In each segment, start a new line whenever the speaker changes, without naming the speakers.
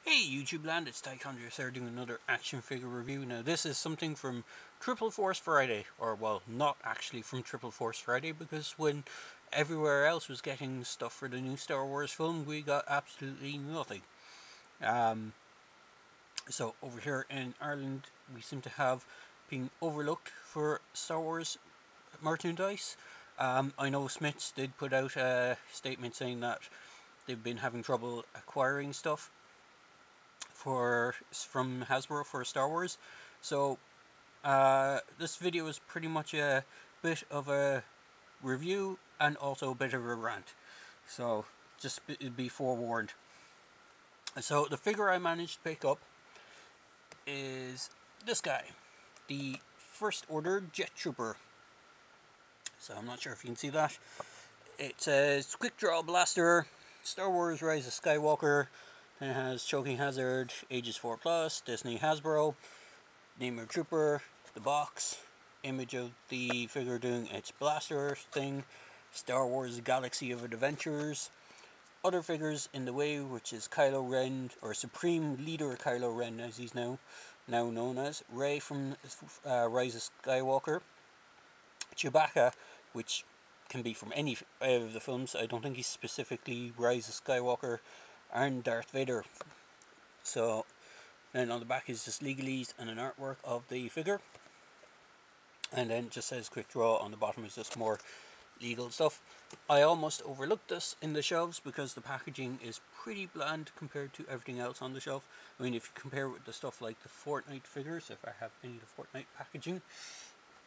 Hey YouTube land, it's Tychondrius here doing another action figure review. Now this is something from Triple Force Friday, or well, not actually from Triple Force Friday, because when everywhere else was getting stuff for the new Star Wars film, we got absolutely nothing. So over here in Ireland, we seem to have been overlooked for Star Wars merchandise. I know Smiths did put out a statement saying that they've been having trouble acquiring stuff from Hasbro for Star Wars. So this video is pretty much a bit of a review and also a bit of a rant. So just be forewarned. So the figure I managed to pick up is this guy, the First Order Jet Trooper. So I'm not sure if you can see that. It says Quick Draw Blaster, Star Wars Rise of Skywalker. It has Choking Hazard, Ages 4+, Disney Hasbro, name of Trooper, the box, image of the figure doing its blaster thing, Star Wars Galaxy of Adventures, other figures in the way, which is Kylo Ren, or Supreme Leader Kylo Ren as he's now known as, Rey from Rise of Skywalker, Chewbacca, which can be from any of the films. I don't think he's specifically Rise of Skywalker, and Darth Vader. So then on the back is just legalese and an artwork of the figure, and then it just says Quick Draw. On the bottom is just more legal stuff. I almost overlooked this in the shelves because the packaging is pretty bland compared to everything else on the shelf. I mean, if you compare it with the stuff like the Fortnite figures, if I have any of the Fortnite packaging,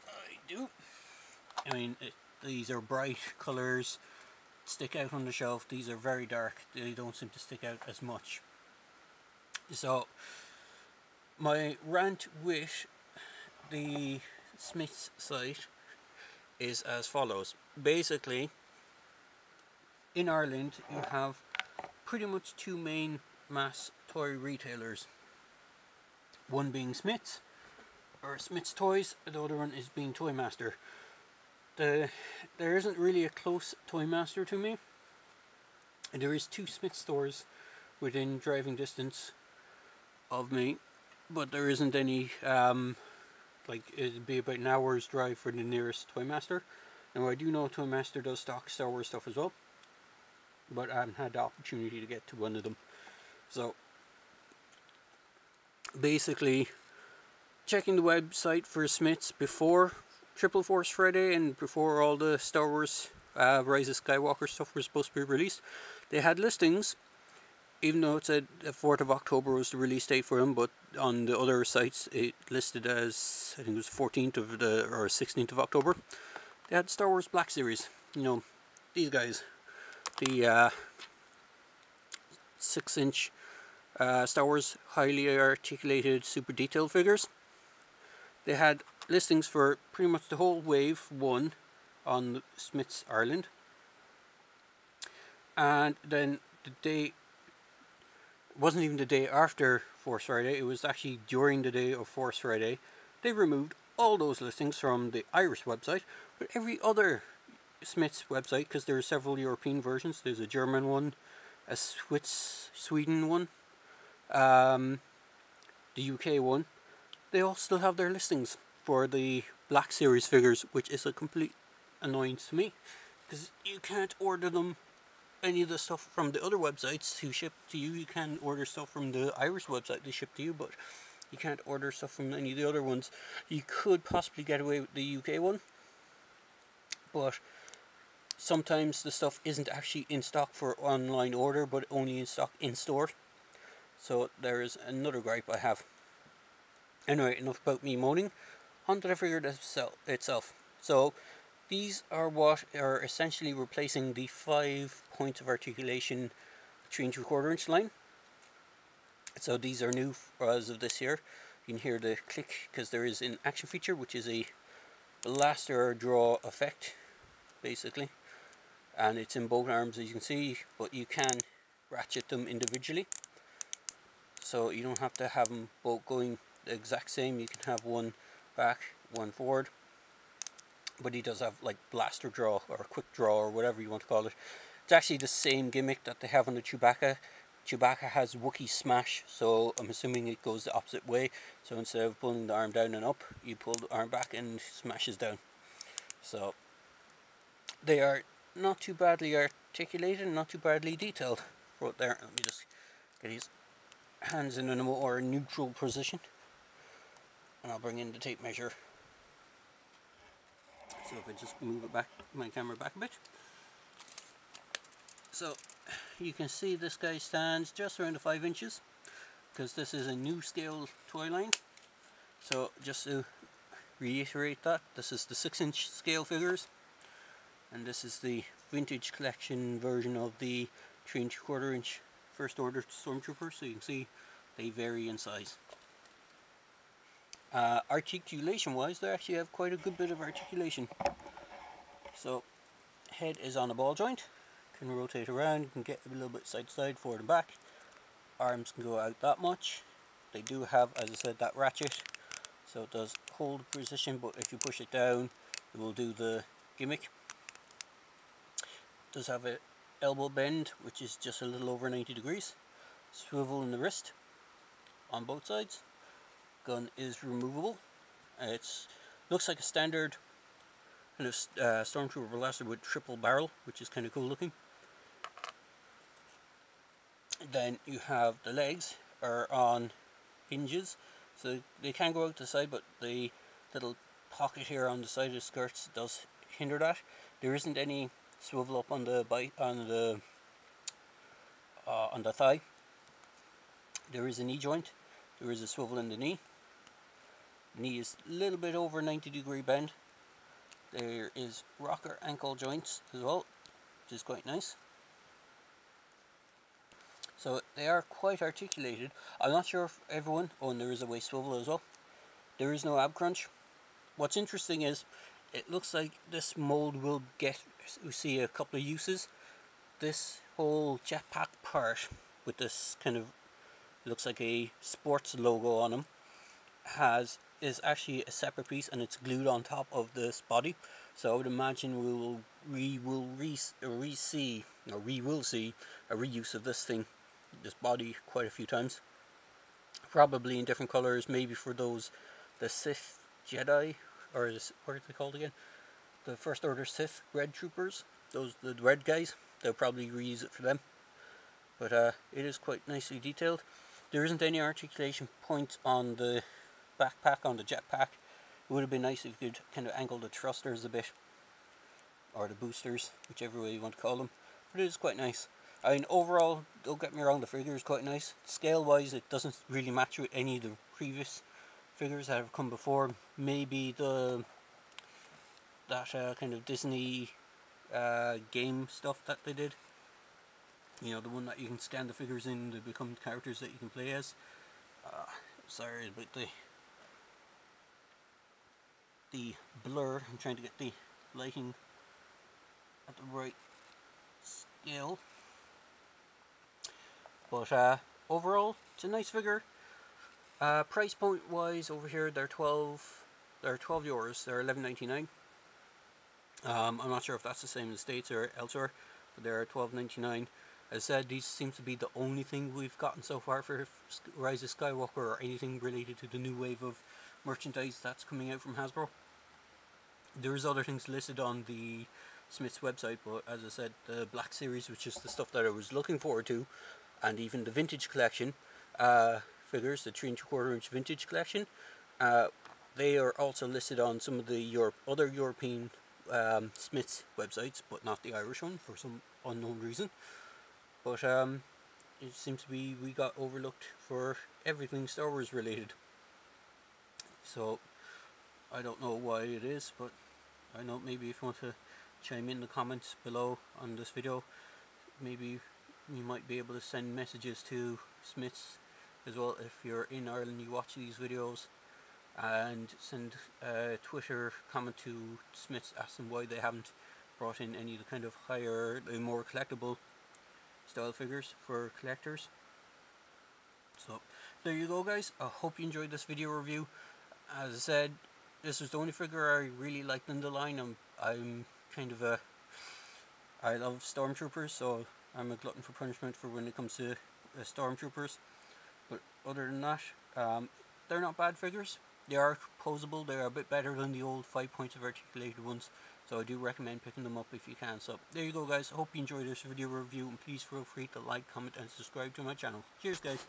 I do. I mean, these are bright colours, stick out on the shelf. These are very dark, they don't seem to stick out as much. So my rant with the Smiths site is as follows. Basically, in Ireland you have pretty much two main mass toy retailers, one being Smiths or Smiths Toys, the other one is being Toy Master. There isn't really a close Toy Master to me. There is two Smiths stores within driving distance of me, but there isn't any, like it'd be about an hour's drive for the nearest Toy Master. Now I do know Toy Master does stock Star Wars stuff as well, but I haven't had the opportunity to get to one of them. So basically, checking the website for Smiths before Triple Force Friday and before all the Star Wars Rise of Skywalker stuff was supposed to be released, they had listings, even though it said the 4th of October was the release date for them, but on the other sites it listed as, I think it was 14th of or 16th of October. They had Star Wars Black Series, you know, these guys, the 6-inch Star Wars highly articulated super detailed figures. They had listings for pretty much the whole wave 1 on Smiths Ireland, and then the day, it wasn't even the day after Force Friday, it was actually during the day of Force Friday, they removed all those listings from the Irish website, but every other Smiths website, because there are several European versions, there's a German one, a Sweden one, the UK one, they all still have their listings for the Black Series figures, which is a complete annoyance to me, because you can't order them, any of the stuff from the other websites to ship to you. You can order stuff from the Irish website to ship to you, but you can't order stuff from any of the other ones. You could possibly get away with the UK one, but sometimes the stuff isn't actually in stock for online order, but only in stock in store. So there is another gripe I have. Anyway, enough about me moaning. Onto the figure itself. So these are what are essentially replacing the 5 points of articulation 3 3/4 inch line. So these are new as of this year. You can hear the click because there is an action feature, which is a blaster draw effect, basically, and it's in both arms as you can see, but you can ratchet them individually, so you don't have to have them both going the exact same. You can have one back, one forward, but he does have like blaster draw or quick draw or whatever you want to call it. It's actually the same gimmick that they have on the Chewbacca, Chewbacca has Wookiee Smash, so I'm assuming it goes the opposite way. So instead of pulling the arm down and up, you pull the arm back and smashes down. So they are not too badly articulated, not too badly detailed. Right there, let me just get his hands in a more neutral position, and I'll bring in the tape measure. So if I just move it back, my camera back a bit. So you can see this guy stands just around the 5 inches, because this is a new scale toy line. So just to reiterate that, this is the 6-inch scale figures, and this is the vintage collection version of the 3 3/4 inch First Order Stormtroopers. So you can see they vary in size. Articulation wise, they actually have quite a good bit of articulation. So head is on a ball joint, can rotate around, you can get a little bit side to side, forward and back. Arms can go out that much. They do have, as I said, that ratchet, so it does hold position, but if you push it down it will do the gimmick. It does have a elbow bend, which is just a little over 90 degrees. Swivel in the wrist on both sides. Gun is removable. It looks like a standard kind of Stormtrooper blaster with triple barrel, which is kind of cool looking. Then you have the legs are on hinges, so they can go out the side, but the little pocket here on the side of the skirts does hinder that. There isn't any swivel up on the thigh. There is a knee joint. There is a swivel in the knee. Knee is a little bit over 90-degree bend. There is rocker ankle joints as well, which is quite nice. So they are quite articulated. I'm not sure if everyone... Oh, and there is a waist swivel as well. There is no ab crunch. What's interesting is, it looks like this mold will see a couple of uses. This whole jetpack part with this kind of, looks like a sports logo on them, is actually a separate piece, and it's glued on top of this body. So I would imagine we will see a reuse of this thing, this body, quite a few times. Probably in different colors, maybe for the Sith Jedi, or what are they called again? The First Order Sith Red Troopers, the red guys. They'll probably reuse it for them. But it is quite nicely detailed. There isn't any articulation points on the backpack, on the jetpack. It would have been nice if you could kind of angle the thrusters a bit, or the boosters, whichever way you want to call them. But it is quite nice. I mean, overall, don't get me wrong, the figure is quite nice. Scale wise, it doesn't really match with any of the previous figures that have come before. Maybe that kind of Disney game stuff that they did. You know, the one that you can scan the figures in to become characters that you can play as. Sorry about the blur. I'm trying to get the lighting at the right scale. But overall, it's a nice figure. Price point wise, over here they're 12 euros. They're 11.99. I'm not sure if that's the same in the States or elsewhere, but they're 12.99. As I said, these seem to be the only thing we've gotten so far for Rise of Skywalker, or anything related to the new wave of merchandise that's coming out from Hasbro. There's other things listed on the Smith's website, but as I said, the Black Series, which is the stuff that I was looking forward to, and even the Vintage Collection figures, the 3 3/4 inch Vintage Collection, they are also listed on some of the other European Smith's websites, but not the Irish one for some unknown reason. But it seems to be we got overlooked for everything Star Wars related. So I don't know why it is, but I know maybe if you want to chime in the comments below on this video, maybe you might be able to send messages to Smiths as well if you're in Ireland, you watch these videos, and send a Twitter comment to Smiths, ask them why they haven't brought in any of the kind of higher, more collectible style figures for collectors. So there you go, guys. I hope you enjoyed this video review. As I said, this was the only figure I really liked in the line. I'm kind of I love Stormtroopers, so I'm a glutton for punishment for when it comes to stormtroopers. But other than that, they're not bad figures. They are posable. They're a bit better than the old 5 points of articulated ones. So I do recommend picking them up if you can. So there you go, guys. Hope you enjoyed this video review, and please feel free to like, comment, and subscribe to my channel. Cheers, guys.